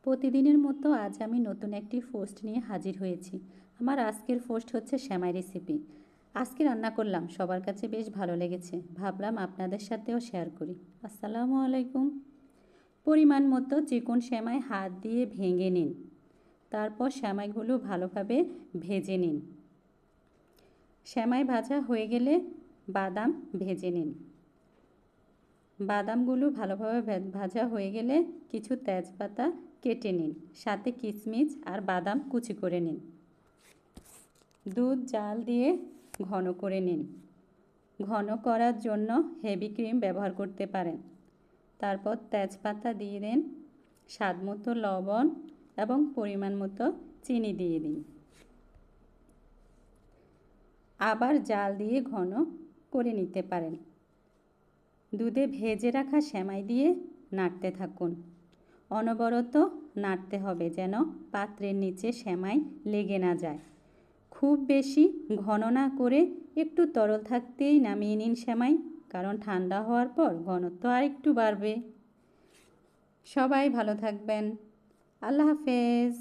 প্রতিদিনের মতো আজ আমি নতুন একটি পোস্ট নিয়ে হাজির হয়েছি। আমার আজকের পোস্ট হচ্ছে সেমাই রেসিপি। আজকে রান্না করলাম, সবার কাছে বেশ ভালো লেগেছে, ভাবলাম আপনাদের সাথেও শেয়ার করি। আসসালামু আলাইকুম। পরিমাণ মতো চিকন সেমাই হাত দিয়ে ভেঙে নিন। তারপর সেমাইগুলো ভালোভাবে ভেজে নিন। সেমাই ভাজা হয়ে গেলে বাদাম ভেজে নিন। বাদামগুলো ভালোভাবে ভাজা হয়ে গেলে কিছু তেজপাতা কেটে নিন, সাথে কিশমিশ আর বাদাম কুচি করে নিন। দুধ জাল দিয়ে ঘন করে নিন। ঘন করার জন্য হেভি ক্রিম ব্যবহার করতে পারেন। তারপর তেজপাতা দিয়ে দিন, স্বাদ মতো লবণ এবং পরিমাণ মতো চিনি দিয়ে দিন। আবার জাল দিয়ে ঘন করে নিতে পারেন। দুধে ভেজে রাখা সেমাই দিয়ে নাড়তে থাকুন। অনবরত নাড়তে হবে যেন পাত্রের নিচে সেমাই লেগে না যায়। খুব বেশি ঘন না করে একটু তরল থাকতেই নামিয়ে নিন সেমাই, কারণ ঠান্ডা হওয়ার পর ঘনত্ব আরেকটু বাড়বে। সবাই ভালো থাকবেন। আল্লাহ হাফেজ।